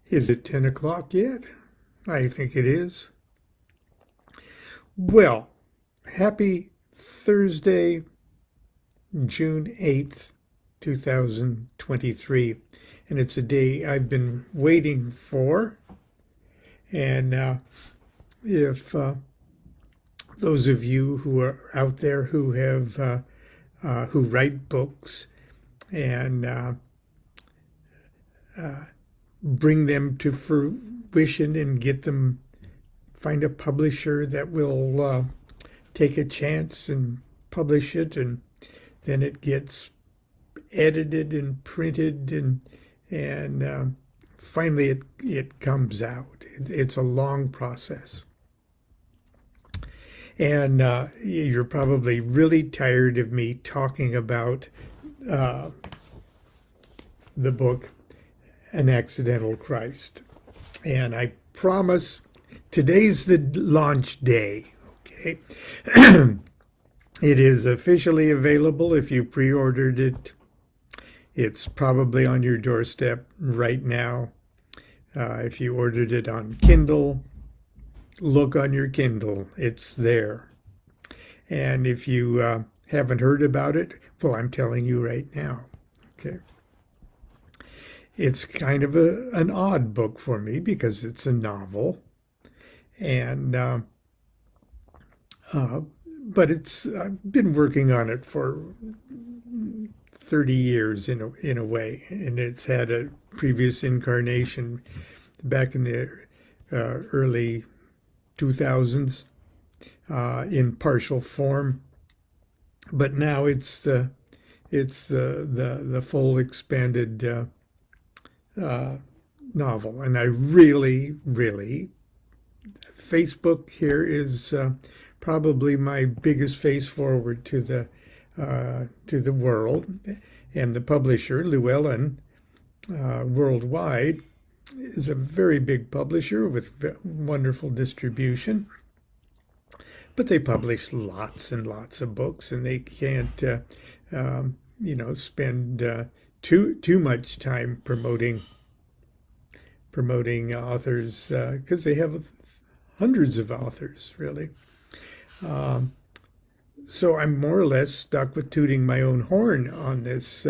Is it 10 o'clock yet? I think it is. Well, happy Thursday, June 8th, 2023. And it's a day I've been waiting for. And if those of you who are out there who have who write books and bring them to fruition and get them, find a publisher that will take a chance and publish it, and then it gets edited and printed, and finally it comes out. It's a long process. And you're probably really tired of me talking about the book, An Accidental Christ. And I promise today's the launch day, okay? It is officially available if you pre-ordered it. It's probably on your doorstep right now. If you ordered it on Kindle, look on your Kindle. It's there. And if you haven't heard about it, well, I'm telling you right now, okay? It's kind of an odd book for me because it's a novel, and but I've been working on it for 30 years in a way, and it's had a previous incarnation back in the early 2000s in partial form, but now it's the full expanded novel. And I really, Facebook here is probably my biggest face forward to the world, and the publisher Llewellyn Worldwide is a very big publisher with wonderful distribution, but they publish lots and lots of books, and they can't spend too much time promoting authors because they have hundreds of authors, really. So I'm more or less stuck with tooting my own horn on this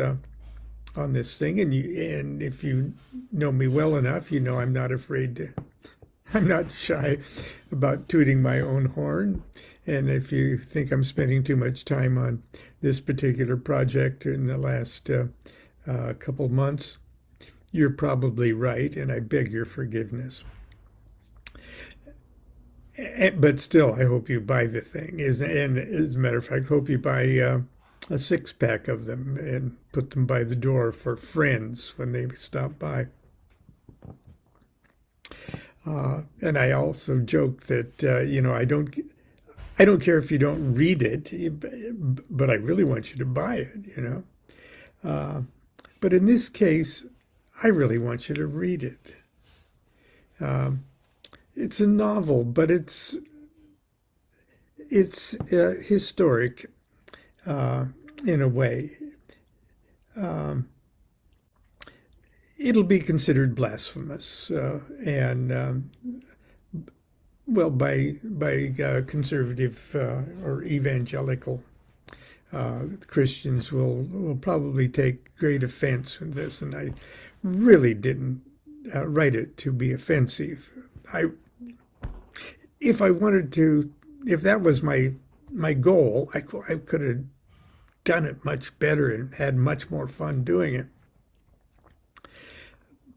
thing. And if you know me well enough, you know I'm not afraid to. I'm not shy about tooting my own horn. And if you think I'm spending too much time on this particular project in the last couple months, you're probably right, and I beg your forgiveness. But still, I hope you buy the thing. And as a matter of fact, I hope you buy a 6-pack of them and put them by the door for friends when they stop by. And I also joke that I don't care if you don't read it, but I really want you to buy it. But in this case, I really want you to read it. It's a novel, but it's historic in a way. It'll be considered blasphemous, and well, by conservative or evangelical Christians will probably take great offense in this, and I really didn't write it to be offensive. If I wanted to, if that was my goal, I could have done it much better and had much more fun doing it.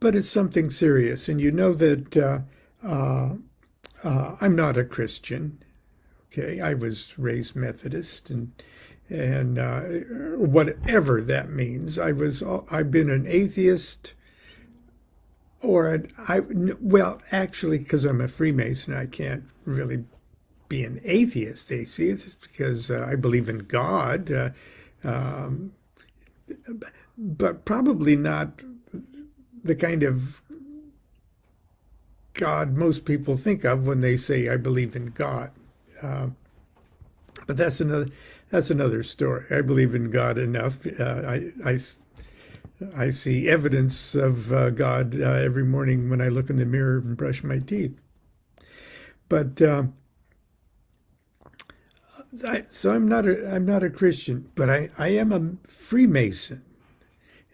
But it's something serious, and you know that I'm not a Christian. Okay, I was raised Methodist, and whatever that means. I've been an atheist, well, actually, because I'm a Freemason, I can't really be an atheist because I believe in God, but probably not the kind of God most people think of when they say I believe in God. But that's another story. I believe in God enough. I I see evidence of God every morning when I look in the mirror and brush my teeth. But so I'm not a Christian, but I am a Freemason,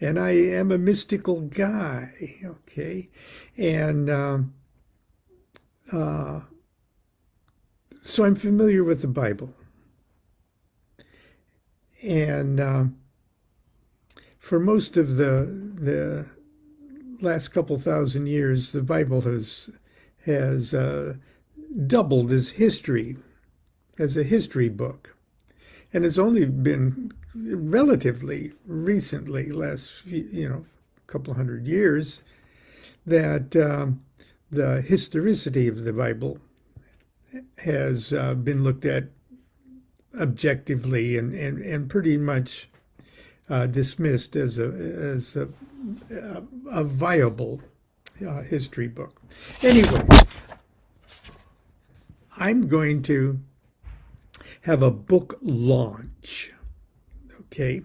and I am a mystical guy. Okay, and so I'm familiar with the Bible, and for most of the last couple thousand years, the Bible has doubled as a history book, and it's only been relatively recently, couple hundred years, that the historicity of the Bible has been looked at objectively and pretty much dismissed as a viable history book. Anyway, I'm going to have a book launch. Okay.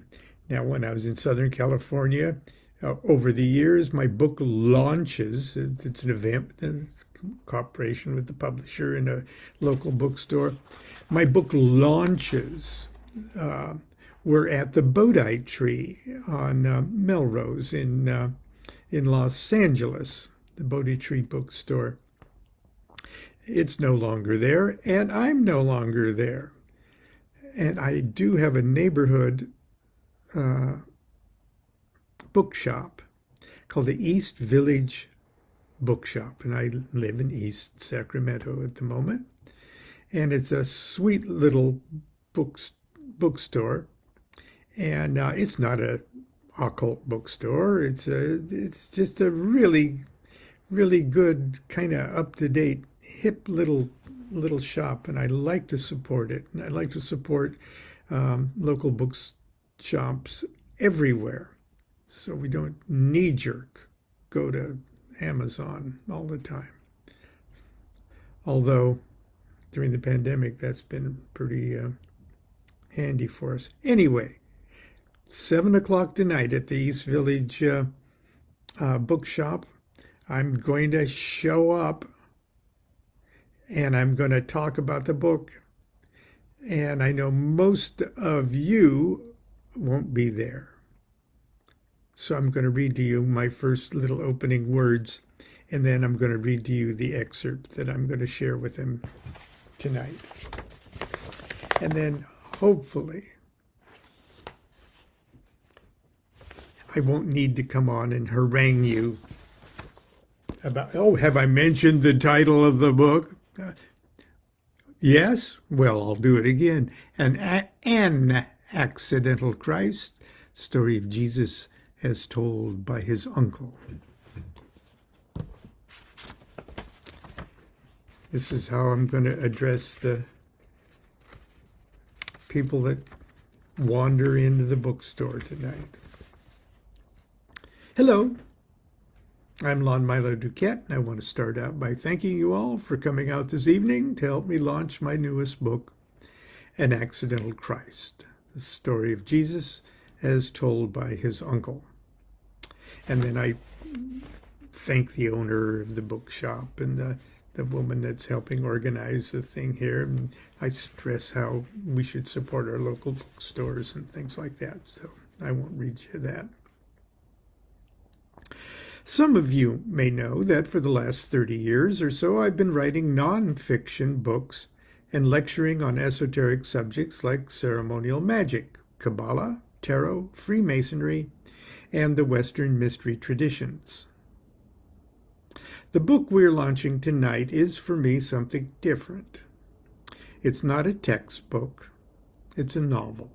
Now, when I was in Southern California, over the years, my book launches. It's an event, it's cooperation with the publisher in a local bookstore. My book launches were at the Bodhi Tree on Melrose in Los Angeles, the Bodhi Tree bookstore. It's no longer there, and I'm no longer there. And I do have a neighborhood bookshop called the East Village Bookshop, and I live in East Sacramento at the moment. And it's a sweet little bookstore, and it's not a occult bookstore. It's just a really good kind of up-to-date, hip little shop, and I like to support it. And I like to support local bookshops everywhere, so we don't knee-jerk go to Amazon all the time. Although during the pandemic, that's been pretty handy for us. Anyway, 7 o'clock tonight at the East Village bookshop, I'm going to show up and I'm going to talk about the book. And I know most of you won't be there. So I'm going to read to you my first little opening words, and then I'm going to read to you the excerpt that I'm going to share with him tonight. And then hopefully I won't need to come on and harangue you about, oh, have I mentioned the title of the book? Yes? Well, I'll do it again. An Accidental Christ, story of Jesus as told by his uncle. This is how I'm going to address the people that wander into the bookstore tonight. Hello, I'm Lon Milo DuQuette, and I want to start out by thanking you all for coming out this evening to help me launch my newest book, An Accidental Christ, the story of Jesus as told by his uncle. And then I thank the owner of the bookshop and the woman that's helping organize the thing here. And I stress how we should support our local bookstores and things like that. So I won't read you that. Some of you may know that for the last 30 years or so, I've been writing nonfiction books and lecturing on esoteric subjects like ceremonial magic, Kabbalah, tarot, Freemasonry, and the Western mystery traditions. The book we're launching tonight is, for me, something different. It's not a textbook, it's a novel.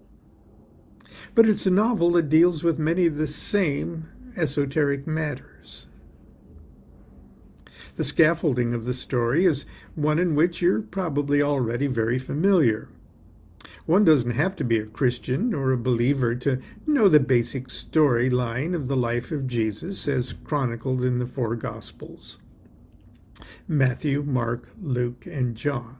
But it's a novel that deals with many of the same esoteric matters. The scaffolding of the story is one in which you're probably already very familiar. One doesn't have to be a Christian or a believer to know the basic storyline of the life of Jesus as chronicled in the four Gospels: Matthew, Mark, Luke, and John.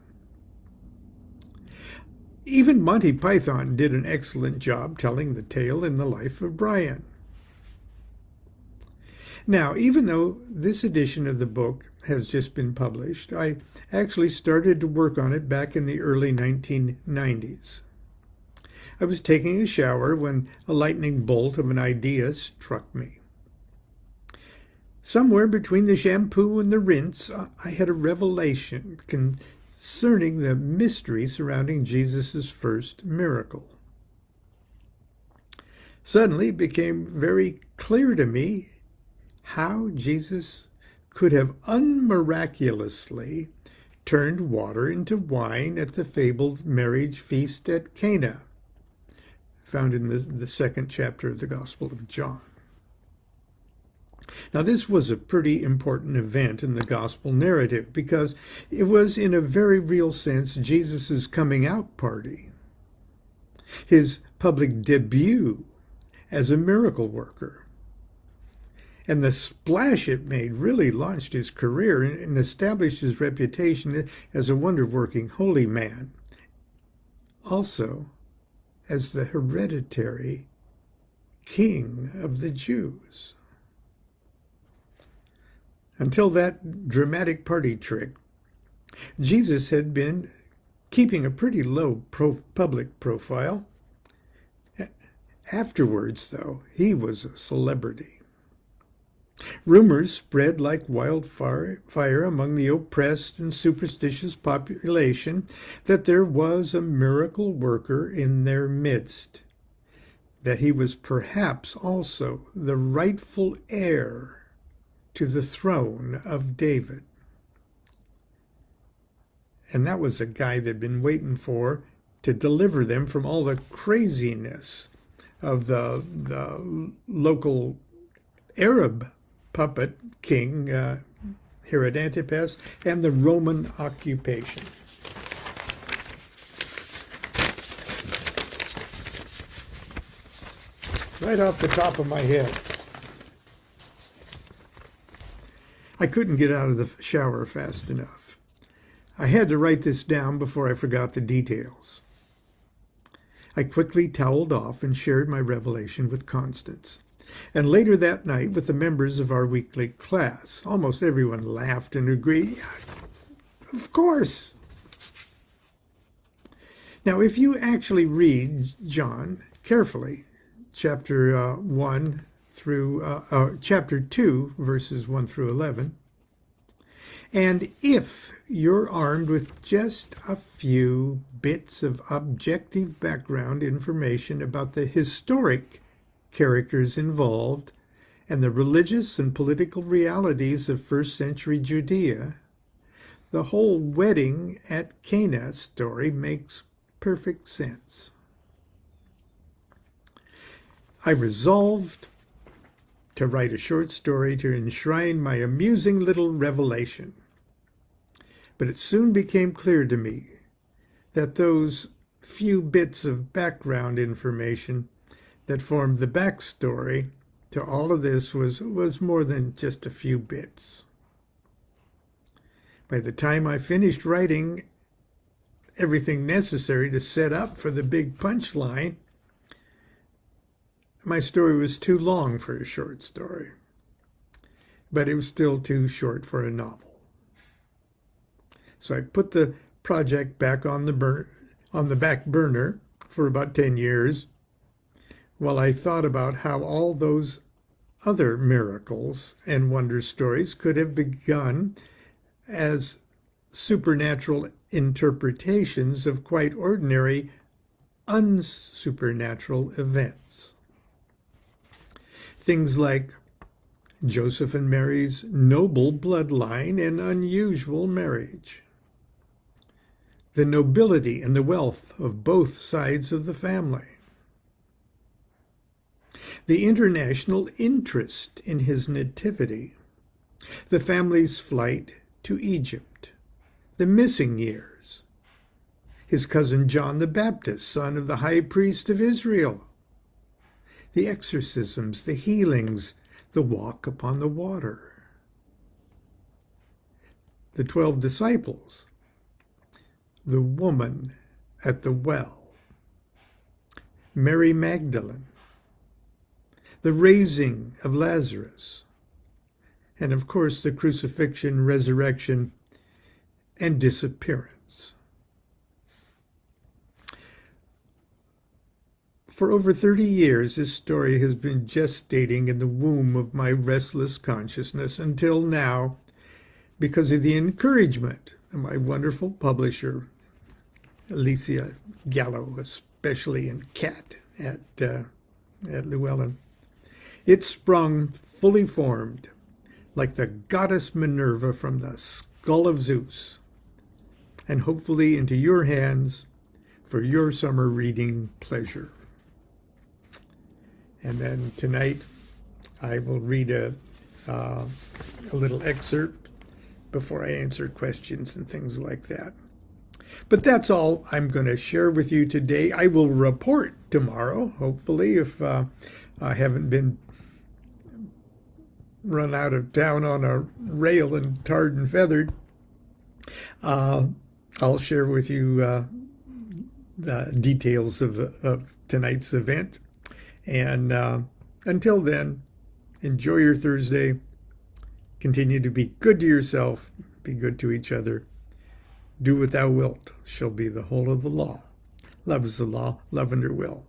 Even Monty Python did an excellent job telling the tale in the life of Brian. Now, even though this edition of the book has just been published, I actually started to work on it back in the early 1990s. I was taking a shower when a lightning bolt of an idea struck me. Somewhere between the shampoo and the rinse, I had a revelation concerning the mystery surrounding Jesus' first miracle. Suddenly it became very clear to me how Jesus could have unmiraculously turned water into wine at the fabled marriage feast at Cana, found in the second chapter of the Gospel of John. Now, this was a pretty important event in the gospel narrative because it was, in a very real sense, Jesus' coming out party, his public debut as a miracle worker. And the splash it made really launched his career and established his reputation as a wonder-working holy man, also as the hereditary king of the Jews. Until that dramatic party trick, Jesus had been keeping a pretty low public profile. Afterwards, though, he was a celebrity. Rumors spread like wildfire among the oppressed and superstitious population that there was a miracle worker in their midst, that he was perhaps also the rightful heir to the throne of David. And that was a guy they'd been waiting for to deliver them from all the craziness of the local Arab puppet king, Herod Antipas, and the Roman occupation. Right off the top of my head. I couldn't get out of the shower fast enough. I had to write this down before I forgot the details. I quickly toweled off and shared my revelation with Constance. And later that night with the members of our weekly class. Almost everyone laughed and agreed, yeah, of course. Now, if you actually read John carefully, chapter 2, verses 1 through 11. And if you're armed with just a few bits of objective background information about the historic characters involved and the religious and political realities of first century Judea, the whole wedding at Cana story makes perfect sense. I resolved to write a short story to enshrine my amusing little revelation. But it soon became clear to me that those few bits of background information that formed the backstory to all of this was more than just a few bits. By the time I finished writing everything necessary to set up for the big punchline, my story was too long for a short story, but it was still too short for a novel. So I put the project back on the back burner for about 10 years while I thought about how all those other miracles and wonder stories could have begun as supernatural interpretations of quite ordinary unsupernatural events. Things like Joseph and Mary's noble bloodline and unusual marriage, the nobility and the wealth of both sides of the family, the international interest in his nativity, the family's flight to Egypt, the missing years, his cousin John the Baptist, son of the high priest of Israel, the exorcisms, the healings, the walk upon the water, the 12 disciples, the woman at the well, Mary Magdalene, the raising of Lazarus, and of course the crucifixion, resurrection, and disappearance. For over 30 years, this story has been gestating in the womb of my restless consciousness until now, because of the encouragement of my wonderful publisher, Alicia Gallo, especially in Cat at Llewellyn. It sprung fully formed, like the goddess Minerva from the skull of Zeus, and hopefully into your hands for your summer reading pleasure. And then tonight, I will read a little excerpt before I answer questions and things like that. But that's all I'm going to share with you today. I will report tomorrow, hopefully, if I haven't been run out of town on a rail and tarred and feathered. I'll share with you the details of tonight's event. And until then, enjoy your Thursday. Continue to be good to yourself. Be good to each other. Do what thou wilt shall be the whole of the law. Love is the law. Love under will.